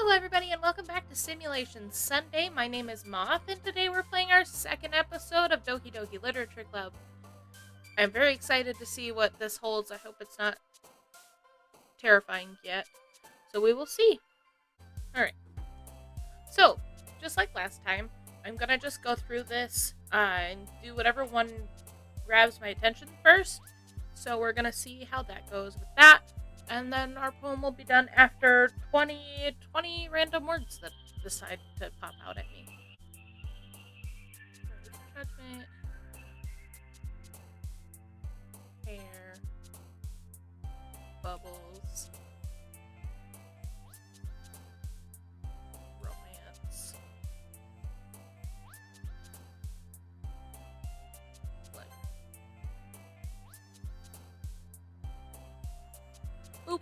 Hello, everybody, and welcome back to Simulation Sunday. My name is Moth, and today we're playing our second episode of Doki Doki Literature Club. I'm very excited to see what this holds. I hope it's not terrifying yet. So we will see. Alright. So, just like last time, I'm going to just go through this and do whatever one grabs my attention first. So we're going to see how that goes with that. And then our poem will be done after 20 random words that decide to pop out at me. Judgment. Hair. Bubbles. Romance. Blood. Oop.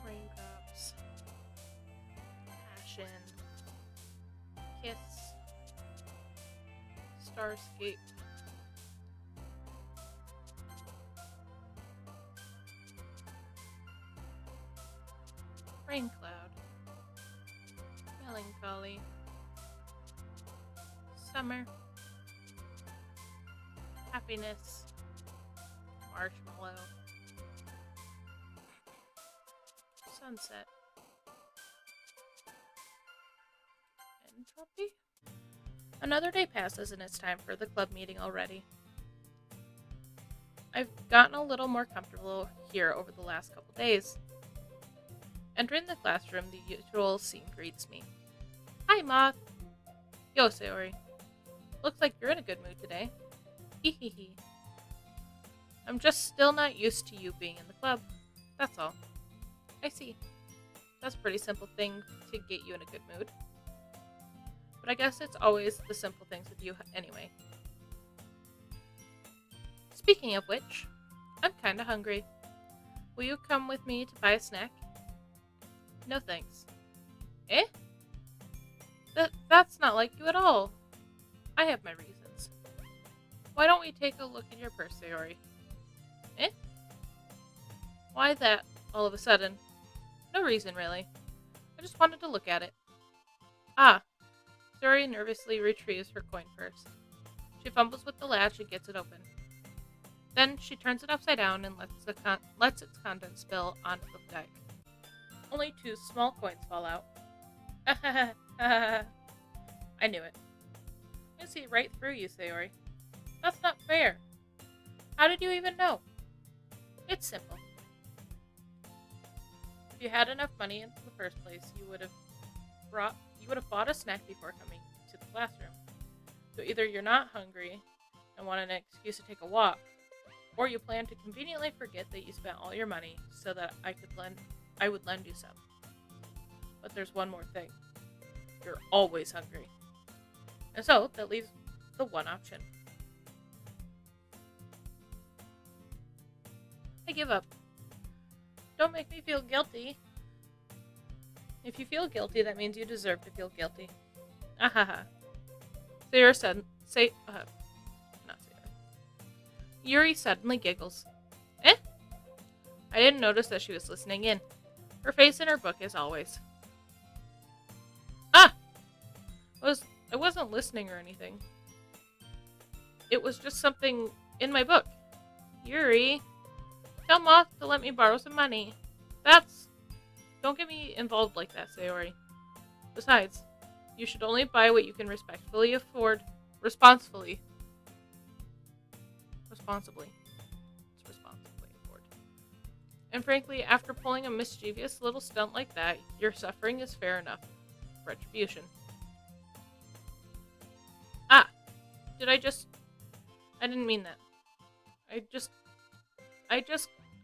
Raindrops. Passion. Kiss. Starscape. Rain cloud. Melancholy. Summer. Happiness. Marshmallow. Sunset. Entropy? Another day passes and it's time for the club meeting already. I've gotten a little more comfortable here over the last couple days. Entering the classroom, the usual scene greets me. Hi, Moth. Yo, Sayori. Looks like you're in a good mood today. Hehehe. I'm just still not used to you being in the club. That's all. I see. That's a pretty simple thing to get you in a good mood. But I guess it's always the simple things with you anyway. Speaking of which, I'm kinda hungry. Will you come with me to buy a snack? No thanks. Eh? That's not like you at all. I have my reasons. Why don't we take a look in your purse, Sayori? Eh? Why that, all of a sudden? No reason, really. I just wanted to look at it. Ah. Sayori nervously retrieves her coin purse. She fumbles with the latch and gets it open. Then she turns it upside down and lets its contents spill onto the deck. Only 2 small coins fall out. I knew it. I see right through you, Sayori. That's not fair. How did you even know? It's simple. If you had enough money in the first place, you would have bought a snack before coming to the classroom. So either you're not hungry and want an excuse to take a walk, or you plan to conveniently forget that you spent all your money so that I would lend you some. But there's one more thing. You're always hungry. And so that leaves the one option. I give up. Don't make me feel guilty. If you feel guilty, that means you deserve to feel guilty. Ahaha. Not Sayori. Yuri suddenly giggles. Eh? I didn't notice that she was listening in. Her face in her book as always. Ah! I wasn't listening or anything. It was just something in my book. Yuri, tell Moth to let me borrow some money. Don't get me involved like that, Sayori. Besides, you should only buy what you can responsibly afford. Responsibly. And frankly, after pulling a mischievous little stunt like that, your suffering is fair enough. Retribution. Ah! I didn't mean that.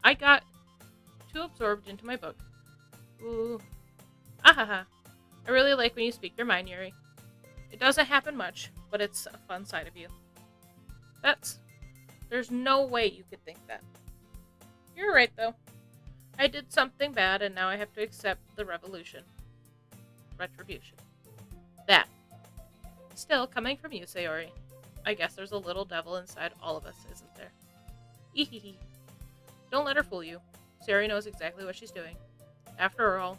I got too absorbed into my book. Ooh. Ahaha. I really like when you speak your mind, Yuri. It doesn't happen much, but it's a fun side of you. There's no way you could think that. You're right, though. I did something bad, and now I have to accept the retribution. That Still, coming from you, Sayori, I guess there's a little devil inside all of us, isn't there? Ehehe. Don't let her fool you. Sayori knows exactly what she's doing. After all,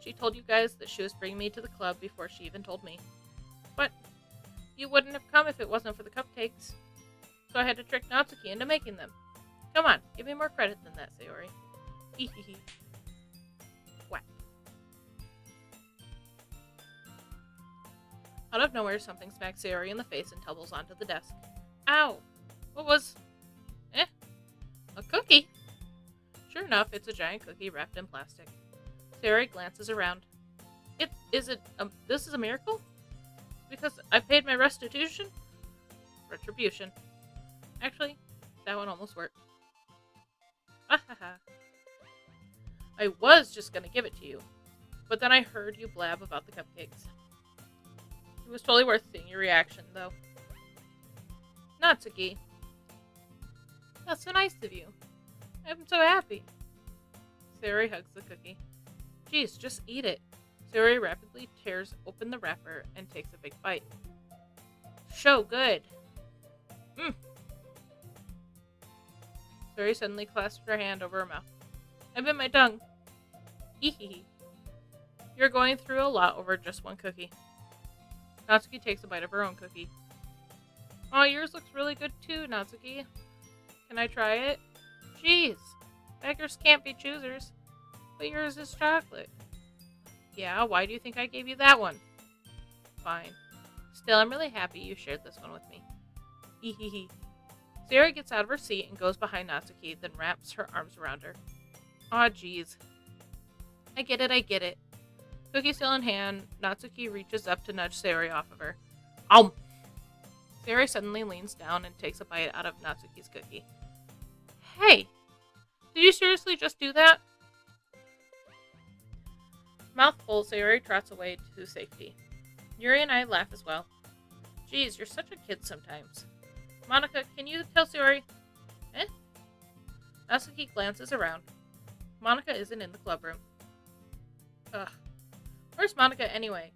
she told you guys that she was bringing me to the club before she even told me. But you wouldn't have come if it wasn't for the cupcakes. So I had to trick Natsuki into making them. Come on, give me more credit than that, Sayori. Ehehe. Whack. Out of nowhere, something smacks Sayori in the face and tumbles onto the desk. Ow! What was... A cookie? Sure enough, it's a giant cookie wrapped in plastic. Sayori glances around. This is a miracle? Because I paid my restitution? Retribution. Actually, that one almost worked. I was just gonna give it to you, but then I heard you blab about the cupcakes. It was totally worth seeing your reaction, though. Natsuki. That's so nice of you. I'm so happy. Sayori hugs the cookie. Geez, just eat it. Sayori rapidly tears open the wrapper and takes a big bite. So good. Sayori suddenly clasped her hand over her mouth. I bit my tongue. Ehehe. You're going through a lot over just one cookie. Natsuki takes a bite of her own cookie. Oh, yours looks really good too, Natsuki. Can I try it? Jeez. Beggars can't be choosers. But yours is chocolate. Yeah, why do you think I gave you that one? Fine. Still, I'm really happy you shared this one with me. Ehehe. Sayori gets out of her seat and goes behind Natsuki, then wraps her arms around her. Aw, jeez. I get it. Cookie still in hand, Natsuki reaches up to nudge Sayori off of her. Ow! Sayori suddenly leans down and takes a bite out of Natsuki's cookie. Hey! Did you seriously just do that? Mouth full, Sayori trots away to safety. Yuri and I laugh as well. Geez, you're such a kid sometimes. Monika, can you tell Sayori? Natsuki glances around. Monika isn't in the club room. Ugh. Where's Monika anyway?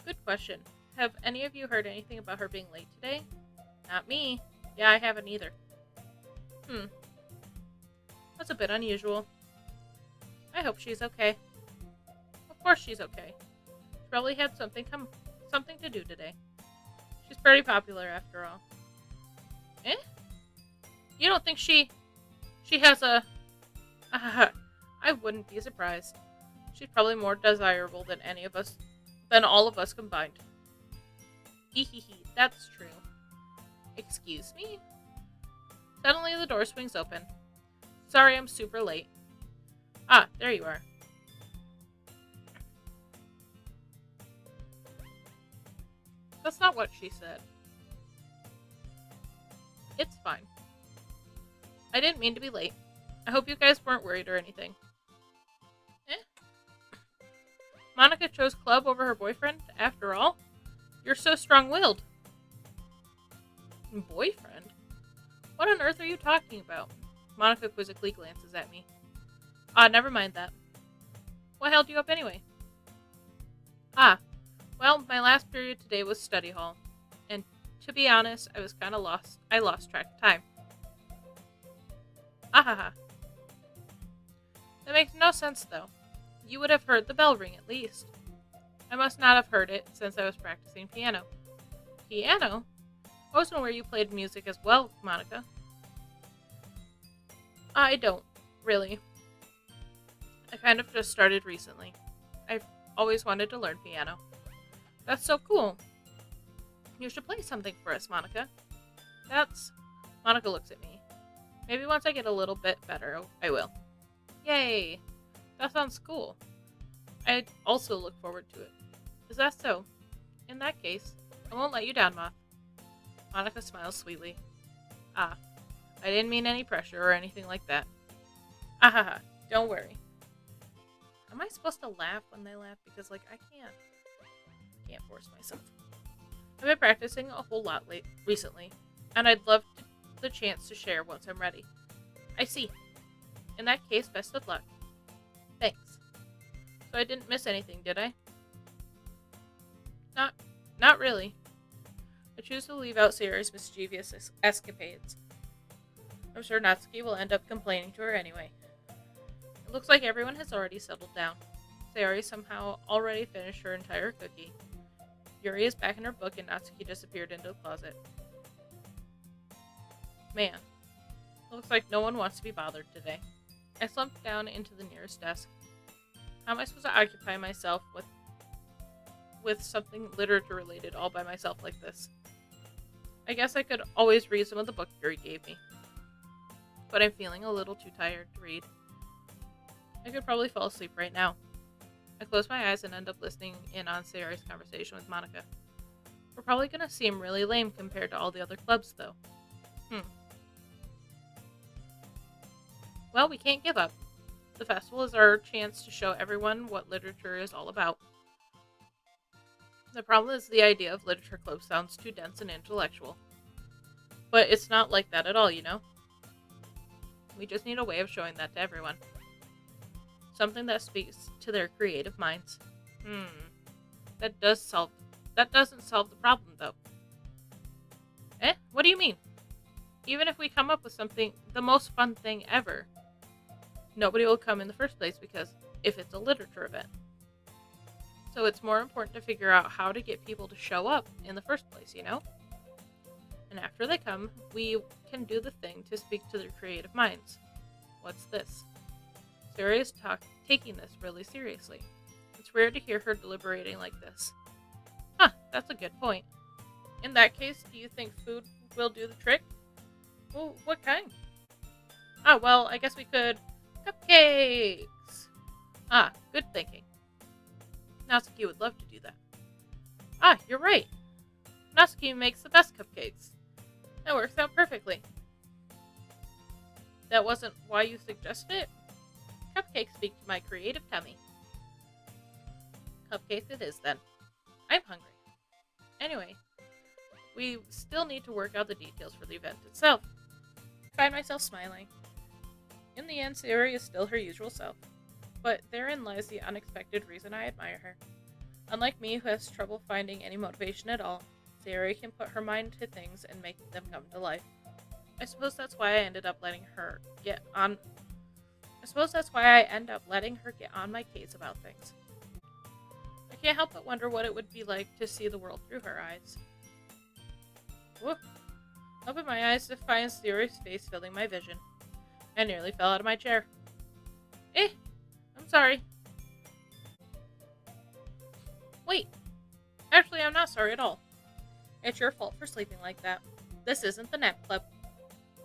Good question. Have any of you heard anything about her being late today? Not me. Yeah, I haven't either. That's a bit unusual. I hope she's okay. Of course she's okay. She probably had something to do today. She's pretty popular after all. You don't think she has a... I wouldn't be surprised. She's probably more desirable than all of us combined. Ehehe, that's true. Excuse me? Suddenly the door swings open. Sorry, I'm super late. Ah, there you are. That's not what she said. It's fine. I didn't mean to be late. I hope you guys weren't worried or anything. Monika chose club over her boyfriend, after all? You're so strong-willed. Boyfriend? What on earth are you talking about? Monika quizzically glances at me. Never mind that. What held you up anyway? Well, my last period today was study hall. And to be honest, I was kind of lost. I lost track of time. That makes no sense, though. You would have heard the bell ring, at least. I must not have heard it, since I was practicing piano. Piano? I wasn't aware you played music as well, Monika. I don't, really. I kind of just started recently. I've always wanted to learn piano. That's so cool. You should play something for us, Monika. Monika looks at me. Maybe once I get a little bit better, I will. Yay! That sounds cool. I also look forward to it. Is that so? In that case, I won't let you down, Moth. Monika smiles sweetly. I didn't mean any pressure or anything like that. Don't worry. Am I supposed to laugh when they laugh? Because, I can't force myself. I've been practicing a whole lot recently, and I'd love the chance to share once I'm ready. I see. In that case, best of luck. Thanks. So I didn't miss anything, did I? Not really. choose to leave out Sayori's mischievous escapades. I'm sure Natsuki will end up complaining to her anyway. It looks like everyone has already settled down. Sayori somehow already finished her entire cookie. Yuri is back in her book and Natsuki disappeared into the closet. Man, looks like no one wants to be bothered today. I slumped down into the nearest desk. How am I supposed to occupy myself with something literature related all by myself like this? I guess I could always read some of the book Yuri gave me. But I'm feeling a little too tired to read. I could probably fall asleep right now. I close my eyes and end up listening in on Sayori's conversation with Monika. We're probably going to seem really lame compared to all the other clubs, though. Well, we can't give up. The festival is our chance to show everyone what literature is all about. The problem is the idea of literature club sounds too dense and intellectual. But it's not like that at all, you know? We just need a way of showing that to everyone. Something that speaks to their creative minds. That doesn't solve the problem, though. What do you mean? Even if we come up with something, the most fun thing ever, nobody will come in the first place because if it's a literature event. So it's more important to figure out how to get people to show up in the first place, you know? And after they come, we can do the thing to speak to their creative minds. What's this? Sayori is taking this really seriously. It's rare to hear her deliberating like this. That's a good point. In that case, do you think food will do the trick? Well, what kind? Well, I guess we could... Cupcakes! Good thinking. Natsuki would love to do that. You're right. Natsuki makes the best cupcakes. That works out perfectly. That wasn't why you suggested it? Cupcakes speak to my creative tummy. Cupcakes it is, then. I'm hungry. Anyway, we still need to work out the details for the event itself. I find myself smiling. In the end, Sayori is still her usual self. But therein lies the unexpected reason I admire her. Unlike me, who has trouble finding any motivation at all, Sayori can put her mind to things and make them come to life. I suppose that's why I end up letting her get on my case about things. I can't help but wonder what it would be like to see the world through her eyes. Whoop! Open my eyes to find Sayori's face filling my vision. I nearly fell out of my chair. I'm sorry. Wait. Actually, I'm not sorry at all. It's your fault for sleeping like that. This isn't the nap club.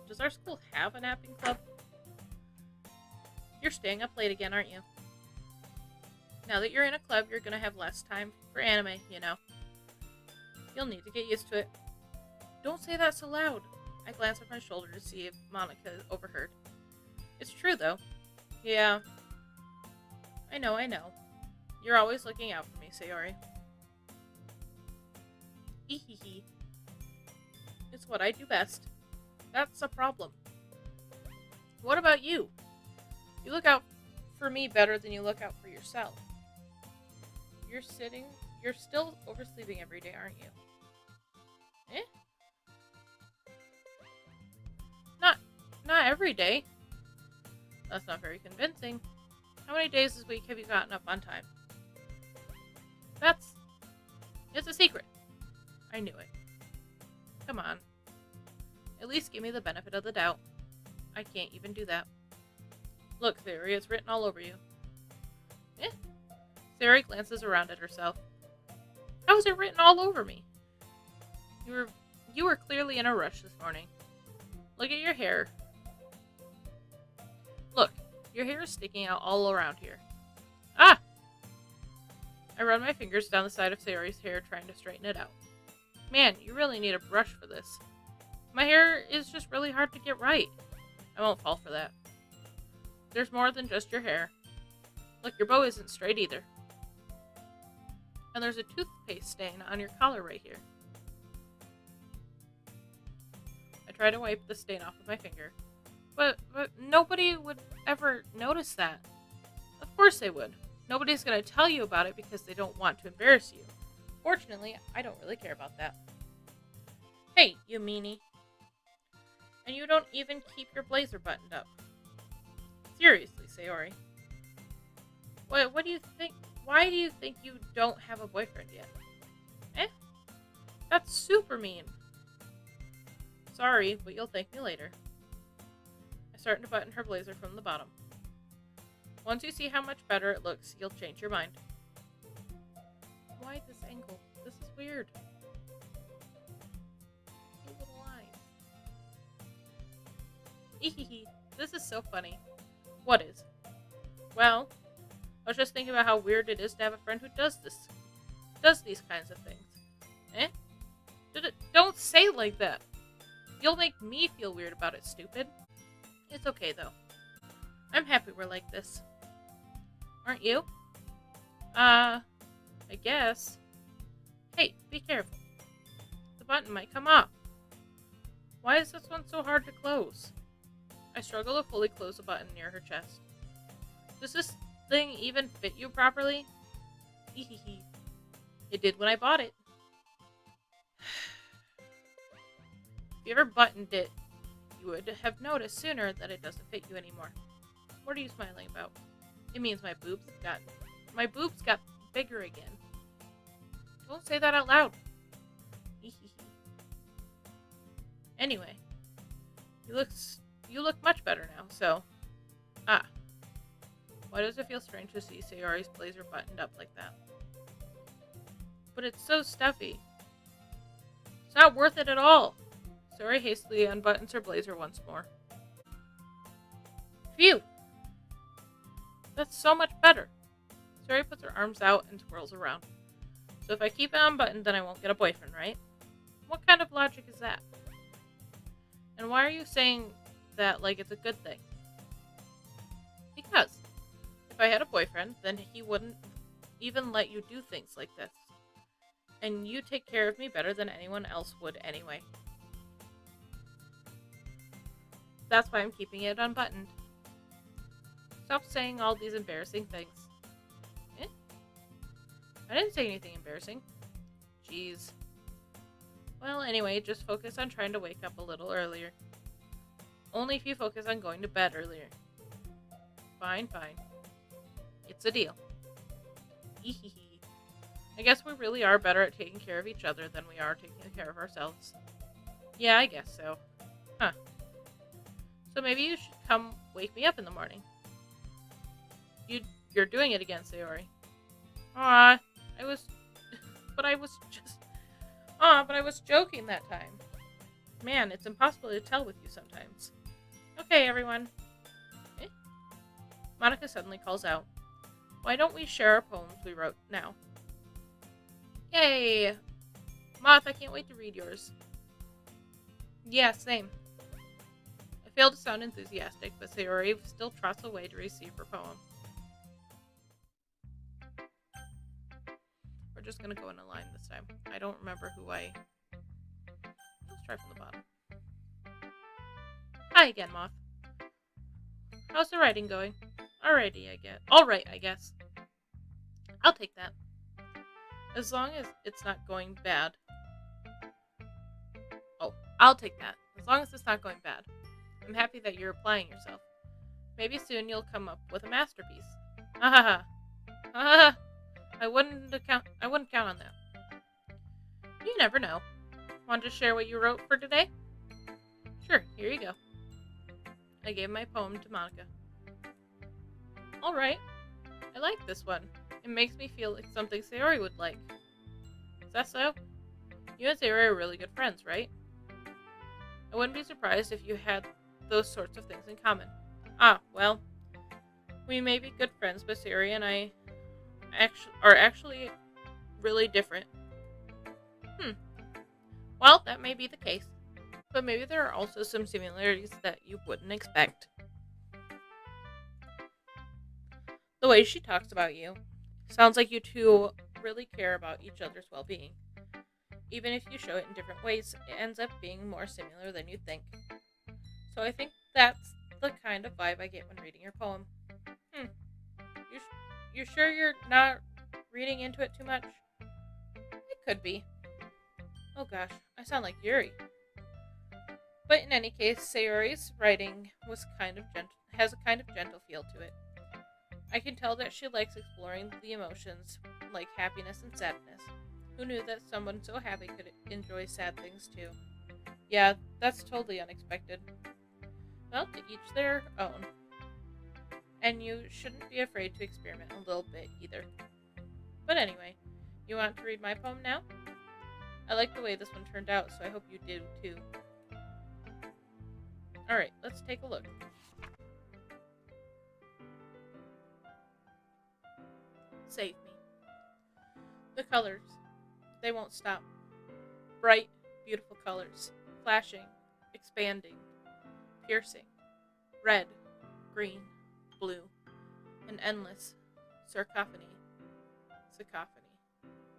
Does our school have a napping club? You're staying up late again, aren't you? Now that you're in a club, you're gonna have less time for anime, you know. You'll need to get used to it. Don't say that so loud. I glance at my shoulder to see if Monika overheard. It's true, though. Yeah. I know. You're always looking out for me, Sayori. Hehehe. It's what I do best. That's a problem. What about you? You look out for me better than you look out for yourself. You're still oversleeping every day, aren't you? Not every day. That's not very convincing. How many days this week have you gotten up on time? It's a secret. I knew it. Come on. At least give me the benefit of the doubt. I can't even do that. Look, Sayori, it's written all over you. Sayori glances around at herself. How is it written all over me? You were clearly in a rush this morning. Look at your hair. Look, your hair is sticking out all around here. I run my fingers down the side of Sayori's hair, trying to straighten it out. Man, you really need a brush for this. My hair is just really hard to get right. I won't fall for that. There's more than just your hair. Look, your bow isn't straight either. And there's a toothpaste stain on your collar right here. I try to wipe the stain off with my finger. But nobody would ever notice that. Of course they would. Nobody's going to tell you about it because they don't want to embarrass you. Fortunately, I don't really care about that. Hey, you meanie. And you don't even keep your blazer buttoned up. Seriously, Sayori. What do you think? Why do you think you don't have a boyfriend yet? Eh? That's super mean. Sorry, but you'll thank me later. I start to button her blazer from the bottom. Once you see how much better it looks, you'll change your mind. Why this angle? This is weird. Cute little eyes. Ehehe, this is so funny. What is? Well, I was just thinking about how weird it is to have a friend who does these kinds of things. Eh? Don't say it like that. You'll make me feel weird about it, stupid. It's okay, though. I'm happy we're like this. Aren't you? I guess. Hey, be careful. The button might come off. Why is this one so hard to close? I struggle to fully close the button near her chest. Does this thing even fit you properly? Hehehe. It did when I bought it. If you ever buttoned it, you would have noticed sooner that it doesn't fit you anymore. What are you smiling about? It means my boobs got bigger again. Don't say that out loud. Anyway, you look much better now, so... Why does it feel strange to see Sayori's blazer buttoned up like that? But it's so stuffy. It's not worth it at all. Sayori hastily unbuttons her blazer once more. Phew! That's so much better. Sayori puts her arms out and twirls around. So if I keep it unbuttoned, then I won't get a boyfriend, right? What kind of logic is that? And why are you saying that like it's a good thing? Because if I had a boyfriend, then he wouldn't even let you do things like this. And you take care of me better than anyone else would anyway. That's why I'm keeping it unbuttoned. Stop saying all these embarrassing things. Eh? I didn't say anything embarrassing. Jeez. Well, anyway, just focus on trying to wake up a little earlier. Only if you focus on going to bed earlier. Fine. It's a deal. Ehehe. I guess we really are better at taking care of each other than we are taking care of ourselves. Yeah, I guess so. Huh. So maybe you should come wake me up in the morning. You're doing it again, Sayori. But I was joking that time. Man, it's impossible to tell with you sometimes. Okay, everyone. Eh? Monika suddenly calls out. Why don't we share our poems we wrote now? Yay! Moth, I can't wait to read yours. Yeah, same. I fail to sound enthusiastic, but Sayori still trots away to receive her poem. We're just gonna go in a line this time. I don't remember who Let's try from the bottom. Hi again, Moth. How's the writing going? Alright, I guess. I'll take that. As long as it's not going bad. Oh, I'll take that. As long as it's not going bad. I'm happy that you're applying yourself. Maybe soon you'll come up with a masterpiece. Ha ha ha. Ha ha ha. I wouldn't count on that. You never know. Want to share what you wrote for today? Sure, here you go. I gave my poem to Monika. Alright. I like this one. It makes me feel like something Sayori would like. Is that so? You and Sayori are really good friends, right? I wouldn't be surprised if you had those sorts of things in common. Well, we may be good friends, but Sayori and I are actually really different. Well, that may be the case. But maybe there are also some similarities that you wouldn't expect. The way she talks about you sounds like you two really care about each other's well-being. Even if you show it in different ways, it ends up being more similar than you think. So I think that's the kind of vibe I get when reading your poem. You sure you're not reading into it too much? It could be. Oh gosh, I sound like Yuri. But in any case, Sayori's writing has a kind of gentle feel to it. I can tell that she likes exploring the emotions like happiness and sadness. Who knew that someone so happy could enjoy sad things too? Yeah, that's totally unexpected. Well, to each their own. And you shouldn't be afraid to experiment a little bit either. But anyway, you want to read my poem now? I like the way this one turned out, so I hope you do too. Alright, let's take a look. Save me. The colors. They won't stop. Bright, beautiful colors. Flashing, expanding, piercing. Red, green, blue. An endless cacophony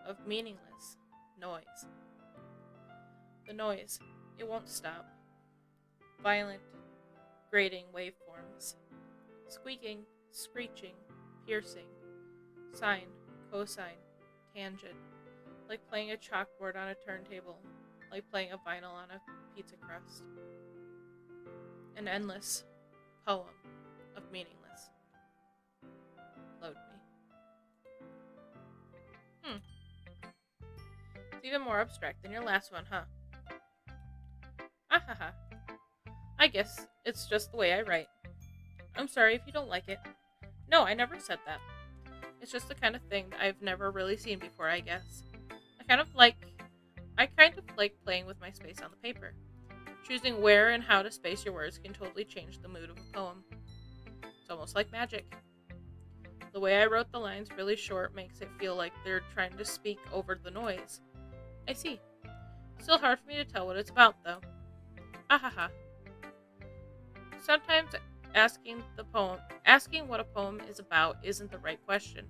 of meaningless noise. The noise, it won't stop. Violent, grating waveforms. Squeaking, screeching, piercing. Sine, cosine, tangent. Like playing a chalkboard on a turntable. Like playing a vinyl on a pizza crust. An endless poem of meaningless. Load me. It's even more abstract than your last one, huh? Ahaha. I guess it's just the way I write. I'm sorry if you don't like it. No, I never said that. It's just the kind of thing that I've never really seen before, I guess. I kind of like playing with my space on the paper. Choosing where and how to space your words can totally change the mood of a poem. It's almost like magic. The way I wrote the lines really short makes it feel like they're trying to speak over the noise. I see. Still hard for me to tell what it's about, though. Ahaha. Sometimes asking what a poem is about isn't the right question.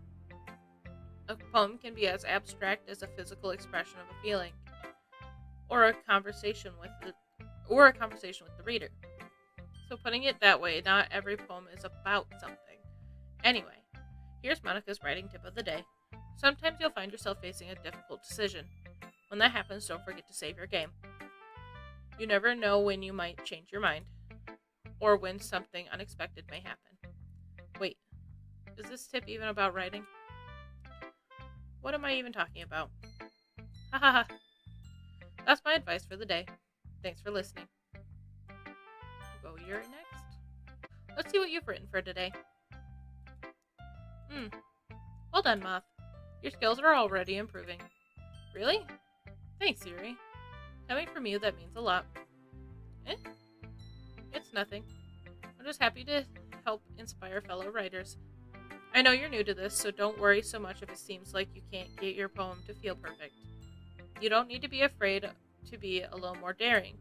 A poem can be as abstract as a physical expression of a feeling, or a conversation with the reader. So putting it that way, not every poem is about something. Anyway, here's Monica's writing tip of the day. Sometimes you'll find yourself facing a difficult decision. When that happens, don't forget to save your game. You never know when you might change your mind, or when something unexpected may happen. Wait, is this tip even about writing? What am I even talking about? Ha ha ha. That's my advice for the day. Thanks for listening. We'll go Yuri next. Let's see what you've written for today. Well done, Moth. Your skills are already improving. Really? Thanks, Yuri. Coming from you, that means a lot. It's nothing. I'm just happy to help inspire fellow writers. I know you're new to this, so don't worry so much if it seems like you can't get your poem to feel perfect. You don't need to be afraid to be a little more daring.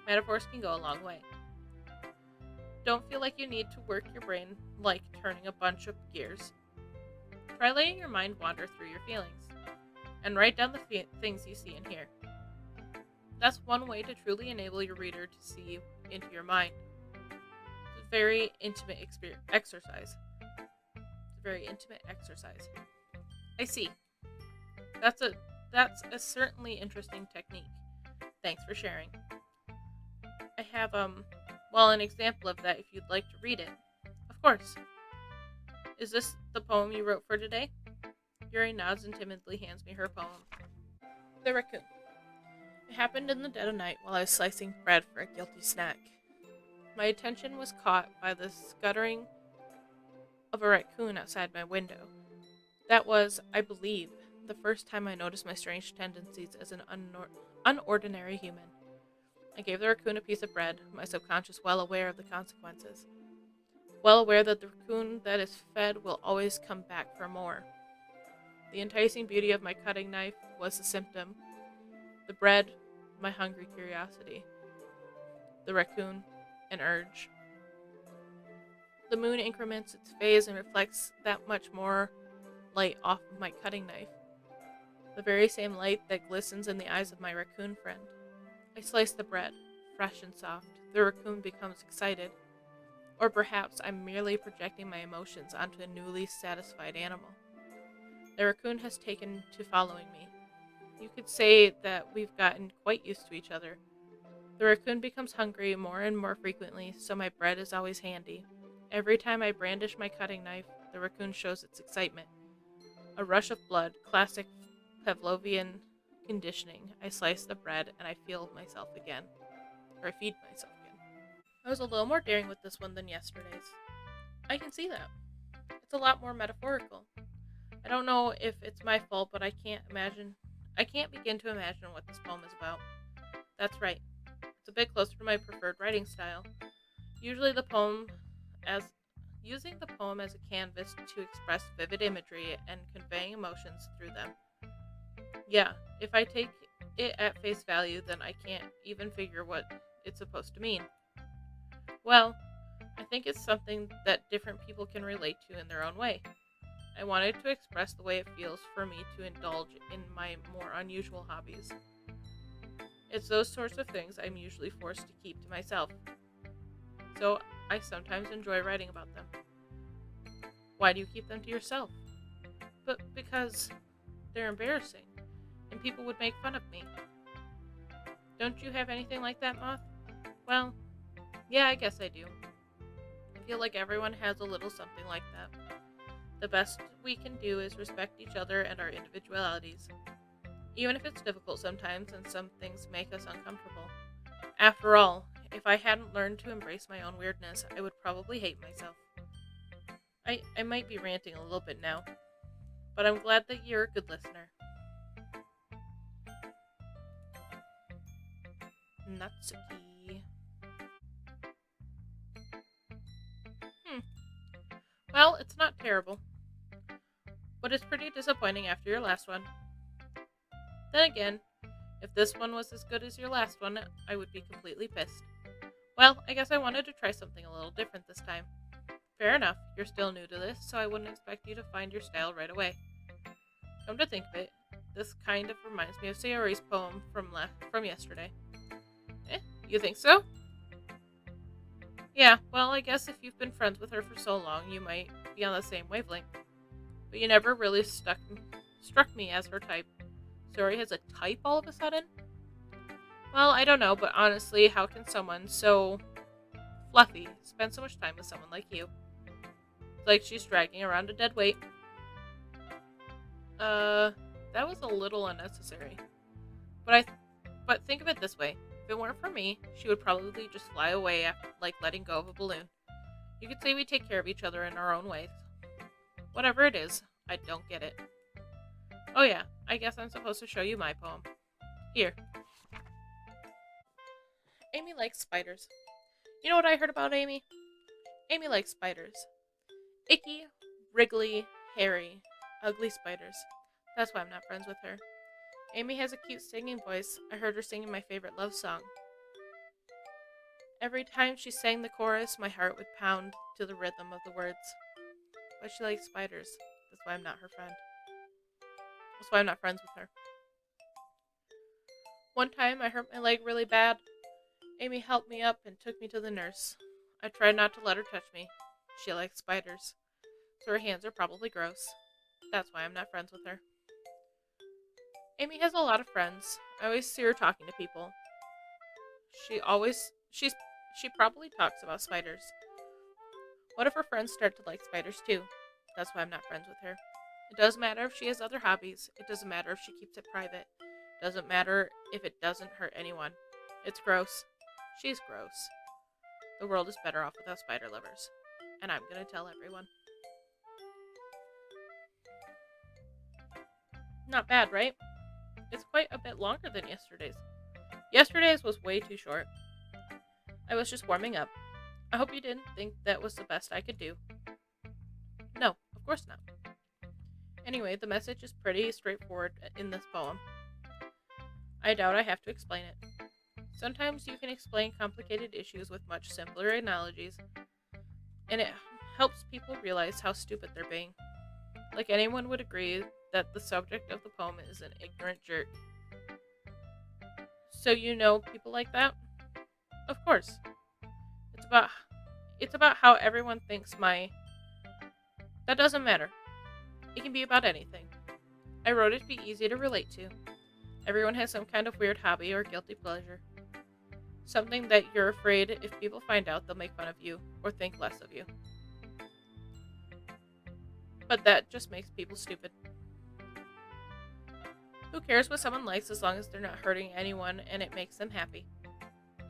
Metaphors can go a long way. Don't feel like you need to work your brain like turning a bunch of gears. Try letting your mind wander through your feelings, and write down the things you see and hear. That's one way to truly enable your reader to see into your mind. It's a very intimate exercise. I see. That's a certainly interesting technique. Thanks for sharing. I have an example of that if you'd like to read it. Of course. Is this the poem you wrote for today? Yuri nods and timidly hands me her poem. The Raccoon. It happened in the dead of night while I was slicing bread for a guilty snack. My attention was caught by the scuttering of a raccoon outside my window. That was, I believe, the first time I noticed my strange tendencies as an unordinary human. I gave the raccoon a piece of bread, my subconscious well aware of the consequences. Well aware that the raccoon that is fed will always come back for more. The enticing beauty of my cutting knife was the symptom. The bread, my hungry curiosity. The raccoon, an urge. The moon increments its phase and reflects that much more light off of my cutting knife. The very same light that glistens in the eyes of my raccoon friend. I slice the bread, fresh and soft. The raccoon becomes excited. Or perhaps I'm merely projecting my emotions onto a newly satisfied animal. The raccoon has taken to following me. You could say that we've gotten quite used to each other. The raccoon becomes hungry more and more frequently, so my bread is always handy. Every time I brandish my cutting knife, the raccoon shows its excitement. A rush of blood, classic Pavlovian conditioning. I slice the bread and I feel myself again. Or I feed myself again. I was a little more daring with this one than yesterday's. I can see that. It's a lot more metaphorical. I don't know if it's my fault, but I can't begin to imagine what this poem is about. That's right. It's a bit closer to my preferred writing style. Usually the poem as using the poem as a canvas to express vivid imagery and conveying emotions through them. Yeah, if I take it at face value, then I can't even figure what it's supposed to mean. Well, I think it's something that different people can relate to in their own way. I wanted to express the way it feels for me to indulge in my more unusual hobbies. It's those sorts of things I'm usually forced to keep to myself, so I sometimes enjoy writing about them. Why do you keep them to yourself? But because they're embarrassing, and people would make fun of me. Don't you have anything like that, Moth? Well, yeah, I guess I do. I feel like everyone has a little something like that. The best we can do is respect each other and our individualities, even if it's difficult sometimes and some things make us uncomfortable. After all, if I hadn't learned to embrace my own weirdness, I would probably hate myself. I might be ranting a little bit now, but I'm glad that you're a good listener. Natsuki. Hmm. Well, it's not terrible, but it's pretty disappointing after your last one. Then again, if this one was as good as your last one, I would be completely pissed. Well, I guess I wanted to try something a little different this time. Fair enough, you're still new to this, so I wouldn't expect you to find your style right away. Come to think of it, this kind of reminds me of Sayori's poem from yesterday. Eh, you think so? Yeah, well, I guess if you've been friends with her for so long, you might be on the same wavelength. But you never really struck me as her type. Sayori has a type all of a sudden? Well, I don't know, but honestly, how can someone so fluffy spend so much time with someone like you? It's like she's dragging around a dead weight. Uh, that was a little unnecessary. But but think of it this way: if it weren't for me, she would probably just fly away after, like letting go of a balloon. You could say we take care of each other in our own ways. Whatever it is, I don't get it. Oh yeah, I guess I'm supposed to show you my poem. Here. Amy likes spiders. You know what I heard about Amy? Amy likes spiders. Icky, wriggly, hairy, ugly spiders. That's why I'm not friends with her. Amy has a cute singing voice. I heard her singing my favorite love song. Every time she sang the chorus, my heart would pound to the rhythm of the words. But she likes spiders. That's why I'm not her friend. That's why I'm not friends with her. One time I hurt my leg really bad. Amy helped me up and took me to the nurse. I tried not to let her touch me. She likes spiders, so her hands are probably gross. That's why I'm not friends with her. Amy has a lot of friends. I always see her talking to people. She probably talks about spiders. What if her friends start to like spiders too? That's why I'm not friends with her. It doesn't matter if she has other hobbies. It doesn't matter if she keeps it private. It doesn't matter if it doesn't hurt anyone. It's gross. She's gross. The world is better off without spider lovers. And I'm gonna tell everyone. Not bad, right? It's quite a bit longer than yesterday's. Yesterday's was way too short. I was just warming up. I hope you didn't think that was the best I could do. No, of course not. Anyway, the message is pretty straightforward in this poem. I doubt I have to explain it. Sometimes you can explain complicated issues with much simpler analogies, and it helps people realize how stupid they're being. Like anyone would agree that the subject of the poem is an ignorant jerk. So you know people like that? Of course. It's about it's about how everyone thinks my that doesn't matter. It can be about anything. I wrote it to be easy to relate to. Everyone has some kind of weird hobby or guilty pleasure. Something that you're afraid if people find out they'll make fun of you or think less of you. But that just makes people stupid. Who cares what someone likes as long as they're not hurting anyone and it makes them happy?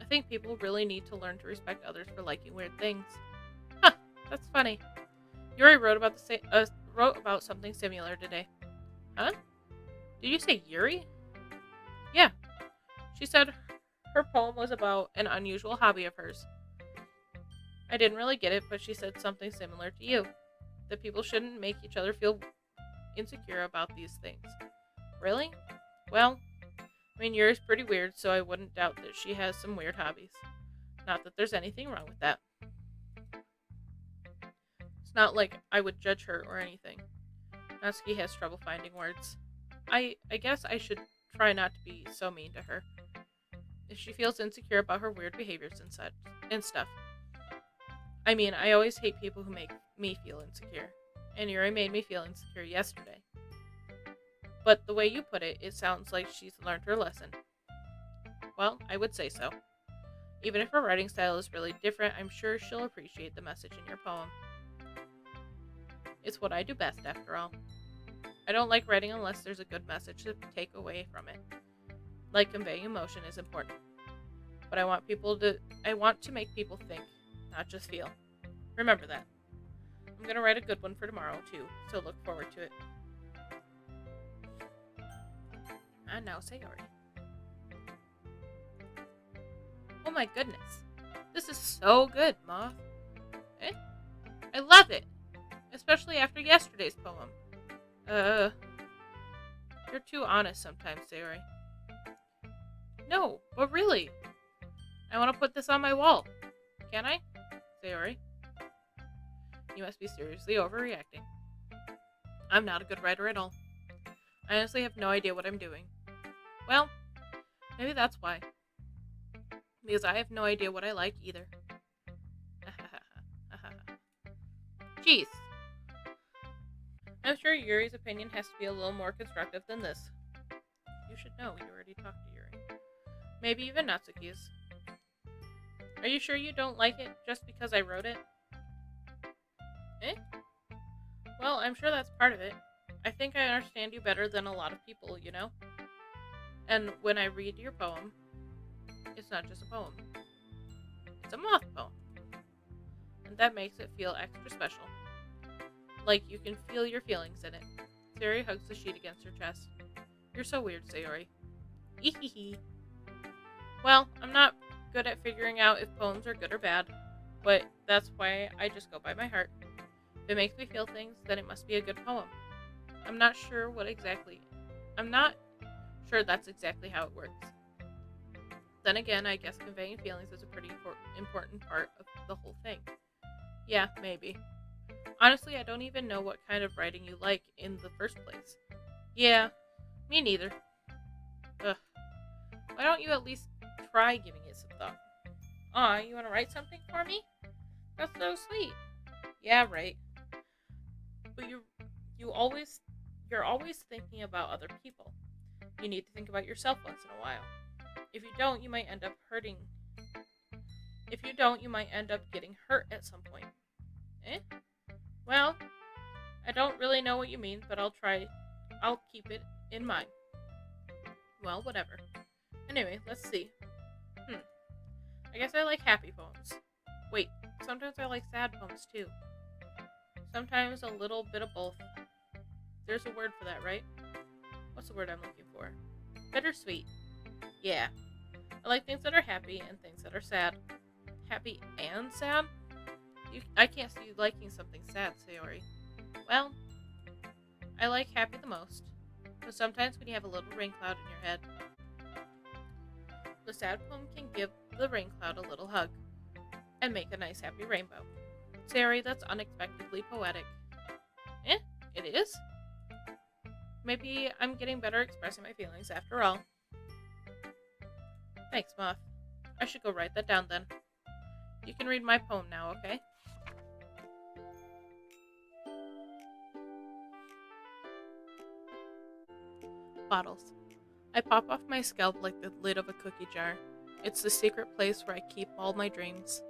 I think people really need to learn to respect others for liking weird things. Huh, that's funny. Yuri wrote about something similar today. Huh? Did you say Yuri? Yeah. She said her poem was about an unusual hobby of hers. I didn't really get it, but she said something similar to you. That people shouldn't make each other feel insecure about these things. Really? Well, I mean, Yuri's pretty weird, so I wouldn't doubt that she has some weird hobbies. Not that there's anything wrong with that. It's not like I would judge her or anything. Natsuki has trouble finding words. I guess I should try not to be so mean to her. If she feels insecure about her weird behaviors and stuff. I mean, I always hate people who make me feel insecure. And Yuri made me feel insecure yesterday. But the way you put it, it sounds like she's learned her lesson. Well, I would say so. Even if her writing style is really different, I'm sure she'll appreciate the message in your poem. It's what I do best, after all. I don't like writing unless there's a good message to take away from it. Like conveying emotion is important. But I want to make people think, not just feel. Remember that. I'm going to write a good one for tomorrow, too, so look forward to it. And now Sayori. Oh my goodness. This is so good, Moth. Eh? I love it. Especially after yesterday's poem. You're too honest sometimes, Sayori. No, but really. I want to put this on my wall. Can I? Sayori. You must be seriously overreacting. I'm not a good writer at all. I honestly have no idea what I'm doing. Well, maybe that's why. Because I have no idea what I like either. Jeez. I'm sure Yuri's opinion has to be a little more constructive than this. You should know, you already talked to Yuri. Maybe even Natsuki's. Are you sure you don't like it just because I wrote it? Eh? Well, I'm sure that's part of it. I think I understand you better than a lot of people, you know? And when I read your poem, it's not just a poem. It's a moth poem. And that makes it feel extra special. Like you can feel your feelings in it. Sayori hugs the sheet against her chest. You're so weird, Sayori. Ehehe. Well, I'm not good at figuring out if poems are good or bad, but that's why I just go by my heart. If it makes me feel things, then it must be a good poem. I'm not sure that's exactly how it works. Then again, I guess conveying feelings is a pretty important part of the whole thing. Yeah, maybe. Honestly, I don't even know what kind of writing you like in the first place. Yeah, me neither. Ugh. Why don't you at least try giving it some thought? Aw, you want to write something for me? That's so sweet. Yeah, right. But you're always thinking about other people. You need to think about yourself once in a while. If you don't, you might end up getting hurt at some point. Eh? Well, I don't really know what you mean, but I'll keep it in mind. Well, whatever. Anyway, let's see. I guess I like happy poems. Wait, sometimes I like sad poems too. Sometimes a little bit of both. There's a word for that, right? What's the word I'm looking for? Bittersweet. Yeah. I like things that are happy and things that are sad. Happy and sad? I can't see you liking something sad, Sayori. Well, I like happy the most. But sometimes when you have a little rain cloud in your head, the sad poem can give the rain cloud a little hug and make a nice happy rainbow. Sayori, that's unexpectedly poetic. Eh? It is? Maybe I'm getting better at expressing my feelings after all. Thanks, Moth. I should go write that down then. You can read my poem now, okay? Bottles. I pop off my scalp like the lid of a cookie jar. It's the secret place where I keep all my dreams.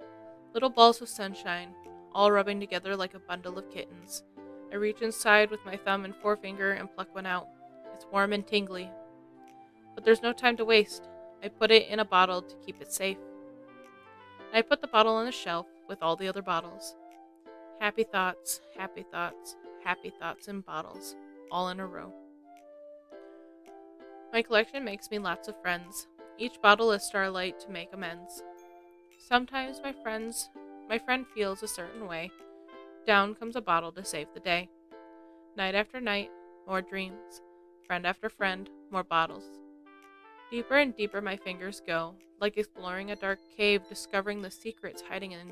Little balls of sunshine, all rubbing together like a bundle of kittens. I reach inside with my thumb and forefinger and pluck one out. It's warm and tingly. But there's no time to waste. I put it in a bottle to keep it safe. I put the bottle on the shelf with all the other bottles. Happy thoughts, happy thoughts, happy thoughts in bottles, all in a row. My collection makes me lots of friends. Each bottle is starlight to make amends. Sometimes my friend feels a certain way. Down comes a bottle to save the day. Night after night, more dreams. Friend after friend, more bottles. Deeper and deeper my fingers go, like exploring a dark cave, discovering the secrets hiding in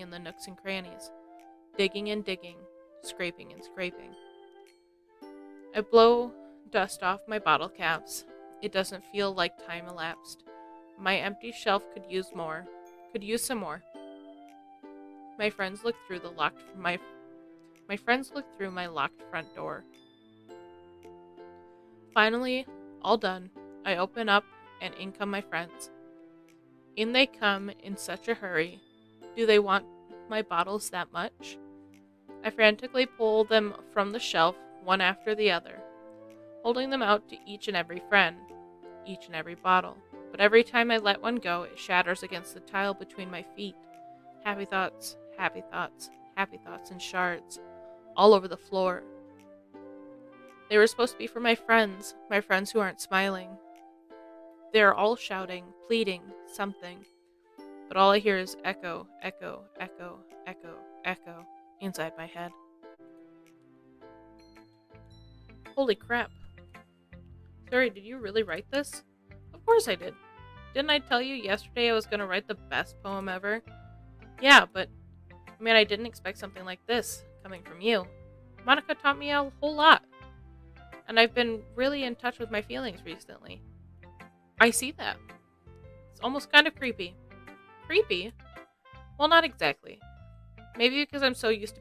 the nooks and crannies. Digging and digging, scraping and scraping. I blow dust off my bottle caps. It doesn't feel like time elapsed. My empty shelf could use some more. My friends look through my locked front door. Finally, all done, I open up and in come my friends. In they come in such a hurry. Do they want my bottles that much? I frantically pull them from the shelf, one after the other, holding them out to each and every friend, each and every bottle. But every time I let one go, it shatters against the tile between my feet. Happy thoughts, happy thoughts, happy thoughts in shards, all over the floor. They were supposed to be for my friends who aren't smiling. They are all shouting, pleading, something. But all I hear is echo, echo, echo, echo, echo inside my head. Holy crap. Sorry, did you really write this? Of course I did. Didn't I tell you yesterday I was going to write the best poem ever? Yeah, but I didn't expect something like this coming from you. Monika taught me a whole lot. And I've been really in touch with my feelings recently. I see that. It's almost kind of creepy. Creepy? Well, not exactly. Maybe because I'm so used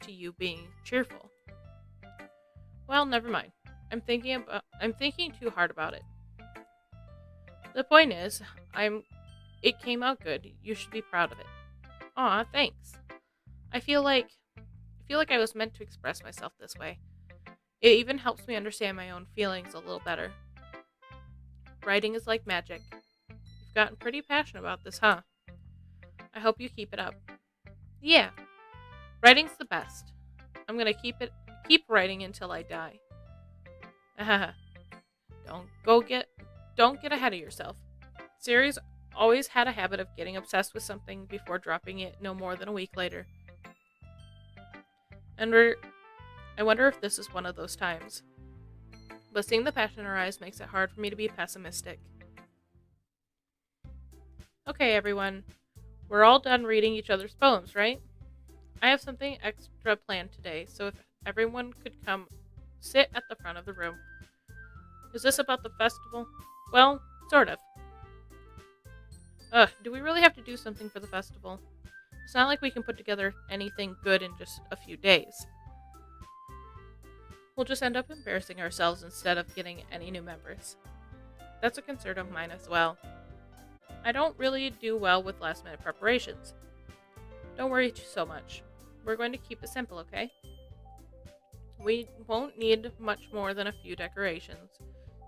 to you being cheerful. Well, never mind. I'm thinking too hard about it. The point is, it came out good. You should be proud of it. Aw, thanks. I feel like I was meant to express myself this way. It even helps me understand my own feelings a little better. Writing is like magic. You've gotten pretty passionate about this, huh? I hope you keep it up. Yeah, writing's the best. I'm gonna keep writing until I die. Don't get ahead of yourself. Siri's always had a habit of getting obsessed with something before dropping it no more than a week later. And I wonder if this is one of those times. But seeing the passion in her eyes makes it hard for me to be pessimistic. Okay, everyone. We're all done reading each other's poems, right? I have something extra planned today, so if everyone could come sit at the front of the room. Is this about the festival? Well, sort of. Do we really have to do something for the festival? It's not like we can put together anything good in just a few days. We'll just end up embarrassing ourselves instead of getting any new members. That's a concern of mine as well. I don't really do well with last-minute preparations. Don't worry so much. We're going to keep it simple, okay? We won't need much more than a few decorations.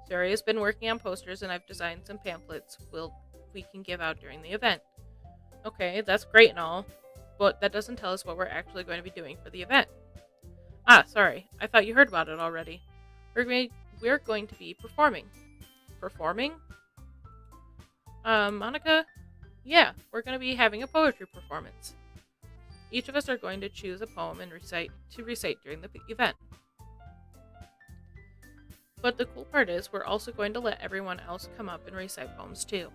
Sari has been working on posters and I've designed some pamphlets we can give out during the event. Okay, that's great and all, but that doesn't tell us what we're actually going to be doing for the event. Sorry. I thought you heard about it already. We're going to be performing. Performing? Monika? Yeah, we're going to be having a poetry performance. Each of us are going to choose a poem and recite during the event. But the cool part is we're also going to let everyone else come up and recite poems too.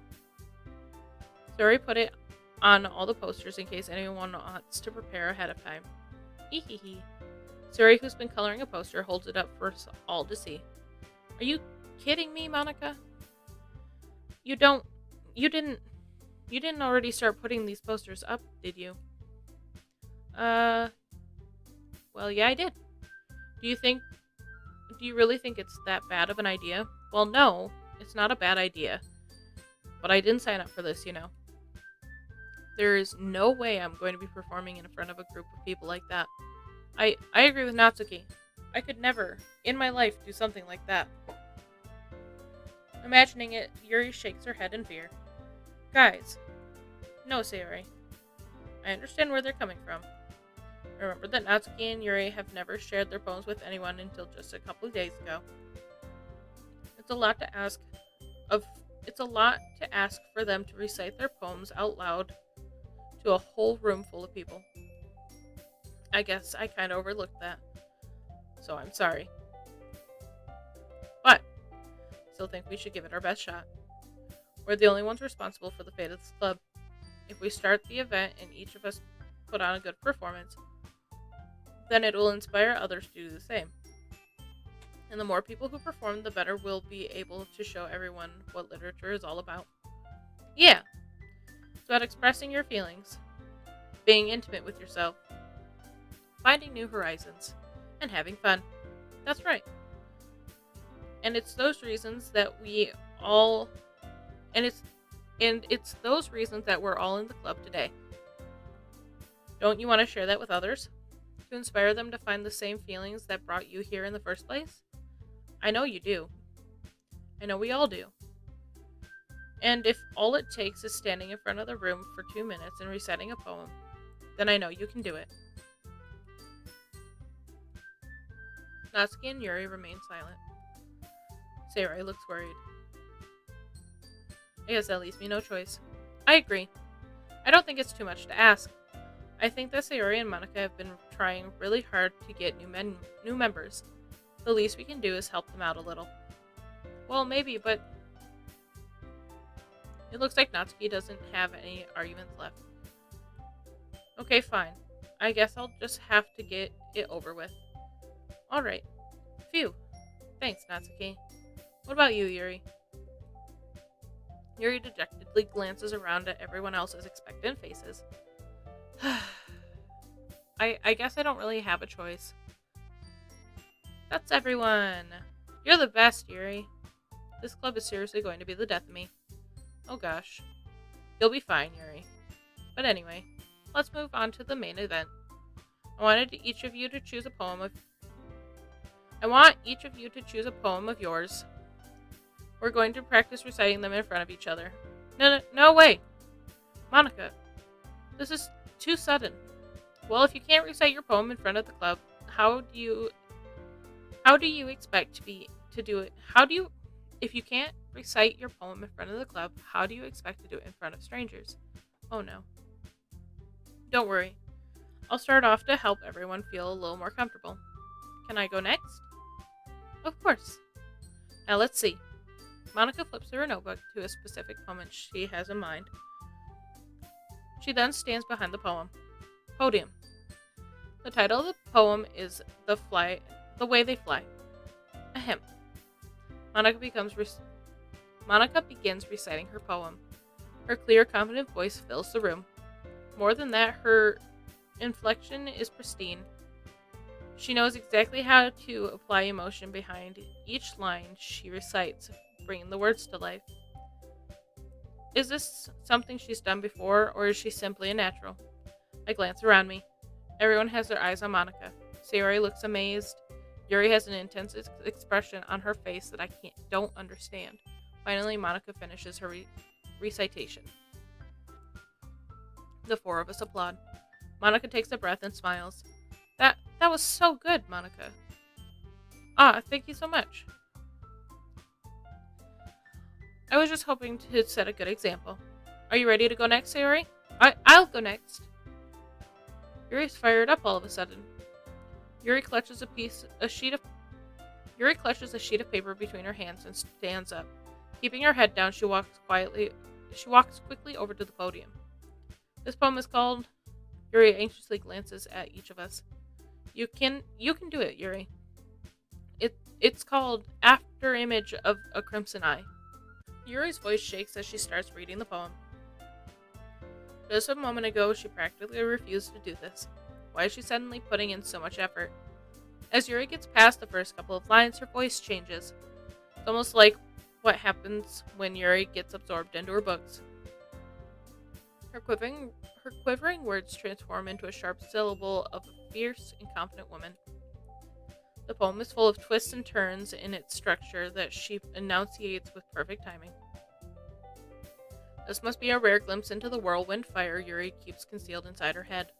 Suri put it on all the posters in case anyone wants to prepare ahead of time. Hehehe. Suri, who's been coloring a poster, holds it up for us all to see. Are you kidding me, Monika? You didn't already start putting these posters up, did you? Well, yeah, I did. Do you think do you really think it's that bad of an idea? Well, no, it's not a bad idea. But I didn't sign up for this, you know. There is no way I'm going to be performing in front of a group of people like that. I agree with Natsuki. I could never, in my life, do something like that. Imagining it, Yuri shakes her head in fear. Guys, no, Sayori. I understand where they're coming from. Remember that Natsuki and Yuri have never shared their poems with anyone until just a couple of days ago. It's a lot to ask of it's a lot to ask for them to recite their poems out loud to a whole room full of people. I guess I kind of overlooked that. So I'm sorry. But still think we should give it our best shot. We're the only ones responsible for the fate of this club. If we start the event and each of us put on a good performance, then it will inspire others to do the same. And the more people who perform, the better we'll be able to show everyone what literature is all about. Yeah, it's about expressing your feelings, being intimate with yourself, finding new horizons, and having fun. That's right. And it's those reasons that it's those reasons that we're all in the club today. Don't you want to share that with others? To inspire them to find the same feelings that brought you here in the first place? I know you do. I know we all do. And if all it takes is standing in front of the room for 2 minutes and reciting a poem, then I know you can do it. Natsuki and Yuri remain silent. Sayori looks worried. I guess that leaves me no choice. I agree. I don't think it's too much to ask. I think that Sayori and Monika have been trying really hard to get new members. The least we can do is help them out a little. Well, maybe, but it looks like Natsuki doesn't have any arguments left. Okay, fine. I guess I'll just have to get it over with. Alright. Phew. Thanks, Natsuki. What about you, Yuri? Yuri dejectedly glances around at everyone else's expectant faces. I guess I don't really have a choice. That's everyone. You're the best, Yuri. This club is seriously going to be the death of me. Oh gosh. You'll be fine, Yuri. But anyway, let's move on to the main event. I want each of you to choose a poem of yours. We're going to practice reciting them in front of each other. No, wait. Monika, this is too sudden. Well, if you can't recite your poem in front of the club, how do you expect to do it? If you can't recite your poem in front of the club, how do you expect to do it in front of strangers? Oh no. Don't worry. I'll start off to help everyone feel a little more comfortable. Can I go next? Of course. Now let's see. Monika flips through her notebook to a specific poem she has in mind. She then stands behind the poem. Podium. The title of the poem is The Way They Fly. Ahem. Monika begins reciting her poem. Her clear, confident voice fills the room. More than that, her inflection is pristine. She knows exactly how to apply emotion behind each line she recites, bringing the words to life. Is this something she's done before, or is she simply a natural? I glance around me. Everyone has their eyes on Monika. Sayori looks amazed. Yuri has an intense expression on her face that I don't understand. Finally, Monika finishes her recitation. The four of us applaud. Monika takes a breath and smiles. That was so good, Monika. Thank you so much. I was just hoping to set a good example. Are you ready to go next, Sayori? I'll go next. Yuri's fired up all of a sudden. Yuri clutches a sheet of paper between her hands and stands up. Keeping her head down, she walks quickly over to the podium. This poem is called... Yuri anxiously glances at each of us. You can do it, Yuri. It's called After Image of a Crimson Eye. Yuri's voice shakes as she starts reading the poem. Just a moment ago, she practically refused to do this. Why is she suddenly putting in so much effort? As Yuri gets past the first couple of lines, her voice changes. It's almost like what happens when Yuri gets absorbed into her books. Her quivering words transform into a sharp syllable of a fierce and confident woman. The poem is full of twists and turns in its structure that she enunciates with perfect timing. This must be a rare glimpse into the whirlwind fire Yuri keeps concealed inside her head.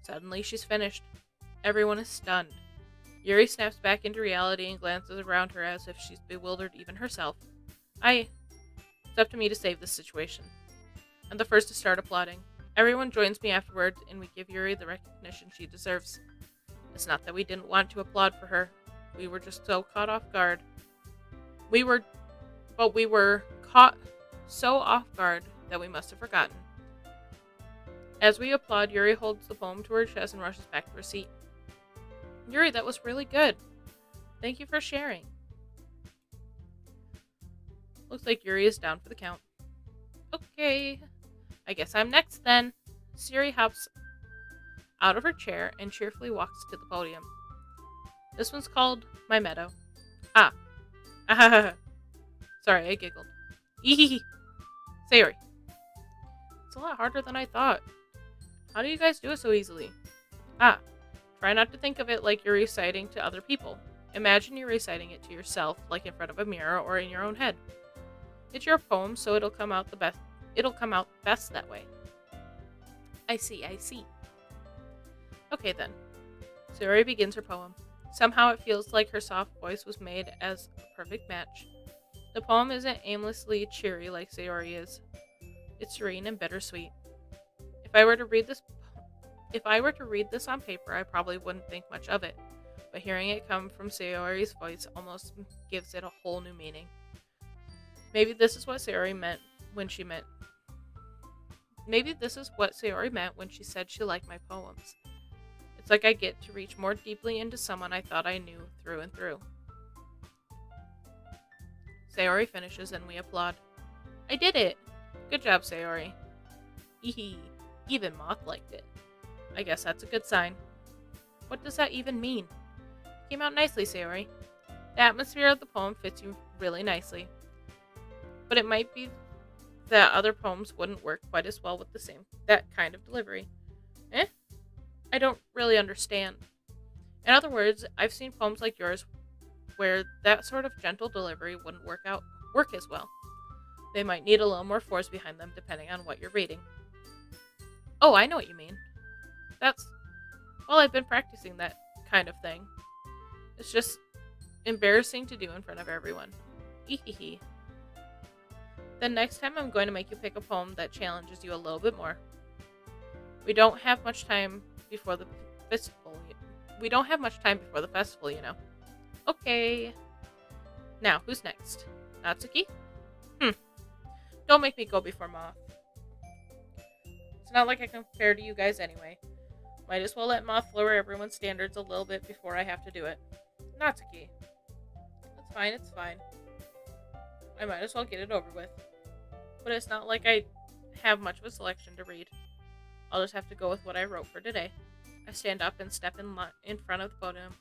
Suddenly, she's finished. Everyone is stunned. Yuri snaps back into reality and glances around her as if she's bewildered even herself. It's up to me to save this situation. I'm the first to start applauding. Everyone joins me afterward, and we give Yuri the recognition she deserves. It's not that we didn't want to applaud for her. We were just so caught off guard. We were caught so off guard that we must have forgotten. As we applaud, Yuri holds the poem to her chest and rushes back to her seat. Yuri, that was really good. Thank you for sharing. Looks like Yuri is down for the count. Okay, I guess I'm next then. Yuri hops out of her chair and cheerfully walks to the podium. This one's called My Meadow. Sorry, I giggled. Eehee. Sayori. It's a lot harder than I thought. How do you guys do it so easily? Try not to think of it like you're reciting to other people. Imagine you're reciting it to yourself, like in front of a mirror or in your own head. It's your poem, so it'll come out best that way. I see. Okay then. Sayori begins her poem. Somehow it feels like her soft voice was made as a perfect match. The poem isn't aimlessly cheery like Sayori is. It's serene and bittersweet. If I were to read this on paper, I probably wouldn't think much of it, but hearing it come from Sayori's voice almost gives it a whole new meaning. Maybe this is what Sayori meant when she said she liked my poems. It's like I get to reach more deeply into someone I thought I knew through and through. Sayori finishes and we applaud. I did it! Good job, Sayori. Eehee, even Moth liked it. I guess that's a good sign. What does that even mean? Came out nicely, Sayori. The atmosphere of the poem fits you really nicely. But it might be that other poems wouldn't work quite as well with that kind of delivery. I don't really understand. In other words, I've seen poems like yours where that sort of gentle delivery wouldn't work as well. They might need a little more force behind them depending on what you're reading. Oh, I know what you mean. I've been practicing that kind of thing. It's just embarrassing to do in front of everyone. Ehehe. Then next time I'm going to make you pick a poem that challenges you a little bit more. We don't have much time before the festival, you know. Okay. Now, who's next? Natsuki? Don't make me go before Moth. It's not like I compare to you guys anyway. Might as well let Moth lower everyone's standards a little bit before I have to do it. Natsuki. It's fine. I might as well get it over with. But it's not like I have much of a selection to read. I'll just have to go with what I wrote for today. I stand up and step in front of the podium.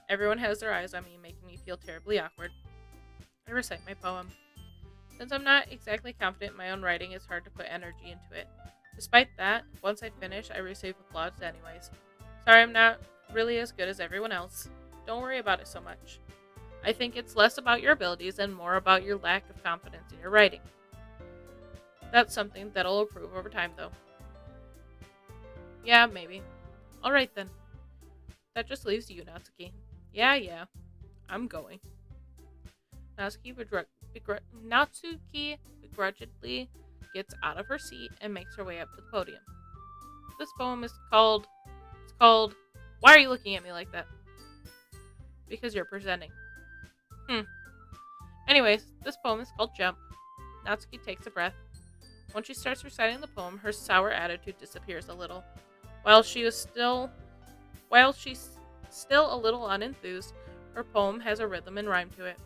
Everyone has their eyes on me, making me feel terribly awkward. I recite my poem. Since I'm not exactly confident in my own writing, it's hard to put energy into it. Despite that, once I finish, I receive applause anyways. Sorry I'm not really as good as everyone else. Don't worry about it so much. I think it's less about your abilities and more about your lack of confidence in your writing. That's something that'll improve over time, though. Yeah, maybe. Alright then. That just leaves you, Natsuki. Yeah. I'm going. Natsuki begrudgingly gets out of her seat and makes her way up to the podium. This poem is called... Why are you looking at me like that? Because you're presenting. Anyways, this poem is called Jump. Natsuki takes a breath. Once she starts reciting the poem, her sour attitude disappears a little. While she's still a little unenthused, her poem has a rhythm and rhyme to it.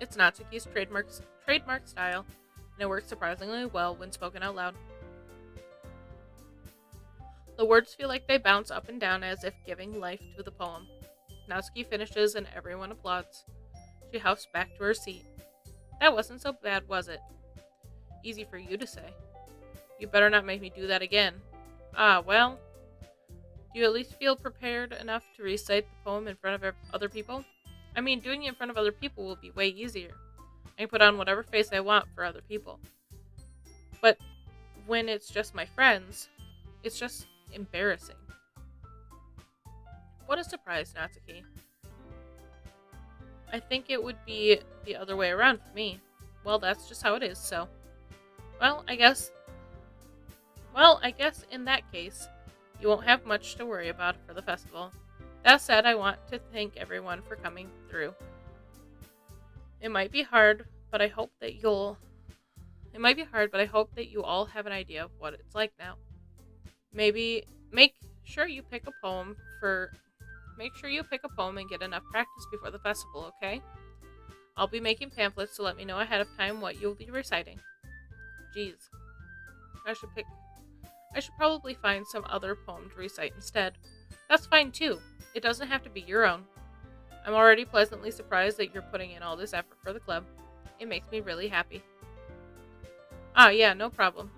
It's Natsuki's trademark style, and it works surprisingly well when spoken out loud. The words feel like they bounce up and down as if giving life to the poem. Natsuki finishes and everyone applauds. She huffs back to her seat. That wasn't so bad, was it? Easy for you to say. You better not make me do that again. Ah, well. Do you at least feel prepared enough to recite the poem in front of other people? I mean, doing it in front of other people will be way easier. I can put on whatever face I want for other people. But when it's just my friends, it's just embarrassing. What a surprise, Natsuki. I think it would be the other way around for me. Well, that's just how it is, so. Well, I guess in that case, you won't have much to worry about for the festival. That said, I want to thank everyone for coming through. It might be hard, but I hope that you all have an idea of what it's like now. Maybe make sure you pick a poem and get enough practice before the festival, okay? I'll be making pamphlets, so let me know ahead of time what you'll be reciting. Jeez. I should probably find some other poem to recite instead. That's fine too. It doesn't have to be your own. I'm already pleasantly surprised that you're putting in all this effort for the club. It makes me really happy. Ah, yeah, no problem.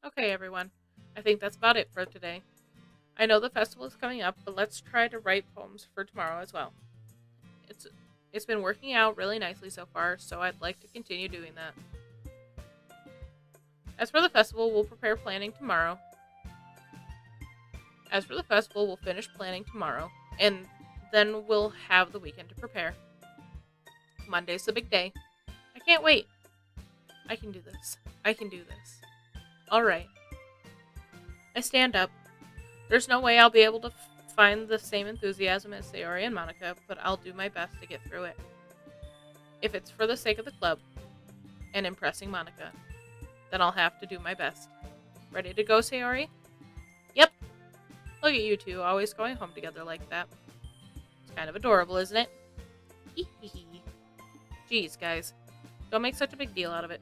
Okay, everyone. I think that's about it for today. I know the festival is coming up, but let's try to write poems for tomorrow as well. It's been working out really nicely so far, so I'd like to continue doing that. As for the festival, we'll finish planning tomorrow, and then we'll have the weekend to prepare. Monday's the big day. I can't wait. I can do this. Alright. I stand up. There's no way I'll be able to find the same enthusiasm as Sayori and Monica, but I'll do my best to get through it. If it's for the sake of the club and impressing Monica, then I'll have to do my best. Ready to go, Sayori? Yep. Look at you two, always going home together like that. It's kind of adorable, isn't it? Hee hee hee. Jeez, guys. Don't make such a big deal out of it.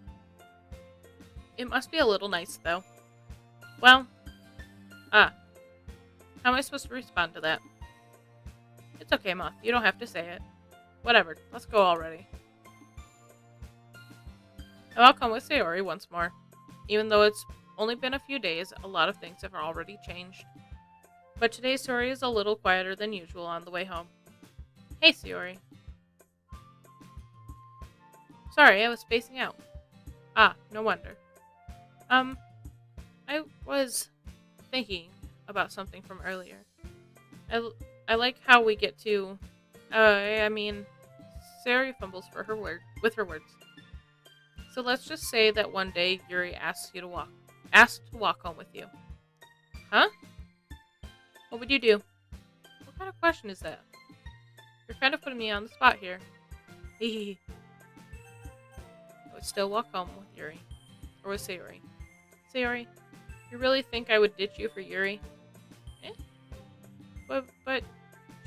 It must be a little nice, though. Well, how am I supposed to respond to that? It's okay, Moth. You don't have to say it. Whatever. Let's go already. And I'll come with Sayori once more. Even though it's only been a few days, a lot of things have already changed. But today's Sayori is a little quieter than usual on the way home. Hey, Sayori. Sorry, I was spacing out. Ah, no wonder. I was thinking about something from earlier. I like how we get to, Sayori fumbles with her words. So let's just say that one day Yuri asked to walk home with you. Huh? What would you do? What kind of question is that? You're kind of putting me on the spot here. Hehe. I would still walk home with Yuri. Or with Sayori. Sayori, you really think I would ditch you for Yuri? Eh? But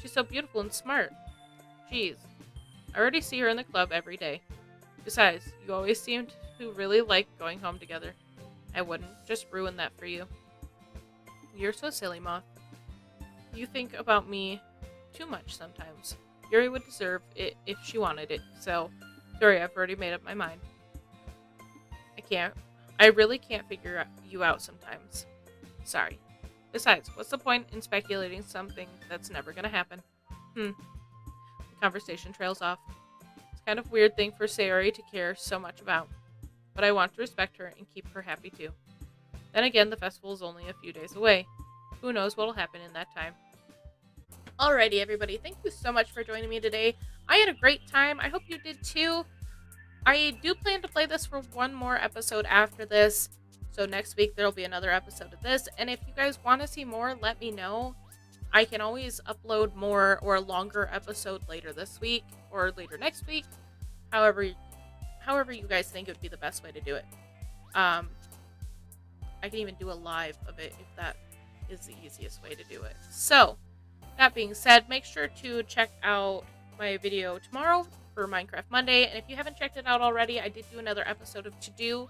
she's so beautiful and smart. Jeez. I already see her in the club every day. Besides, you always seem to really like going home together. I wouldn't just ruin that for you. You're so silly, Moth. You think about me too much sometimes. Yuri would deserve it if she wanted it, so sorry, I've already made up my mind. I really can't figure you out sometimes. Sorry. Besides, what's the point in speculating something that's never gonna happen? The conversation trails off. It's kind of weird thing for Sayori to care so much about, but I want to respect her and keep her happy too. Then again, the festival is only a few days away. Who knows what'll happen in that time. Alrighty, everybody. Thank you so much for joining me today. I had a great time. I hope you did too. I do plan to play this for one more episode after this. So next week there'll be another episode of this. And if you guys want to see more, let me know. I can always upload more or a longer episode later this week or later next week. However you guys think it would be the best way to do it. I can even do a live of it if that is the easiest way to do it. So, that being said, make sure to check out my video tomorrow for Minecraft Monday. And if you haven't checked it out already, I did do another episode of To Do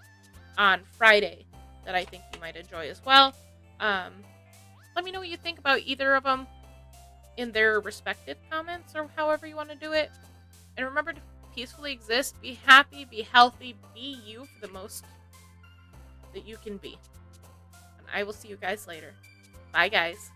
on Friday that I think you might enjoy as well. let me know what you think about either of them in their respective comments or however you want to do it. And remember to peacefully exist, be happy, be healthy, be you for the most that you can be. And I will see you guys later. Bye, guys.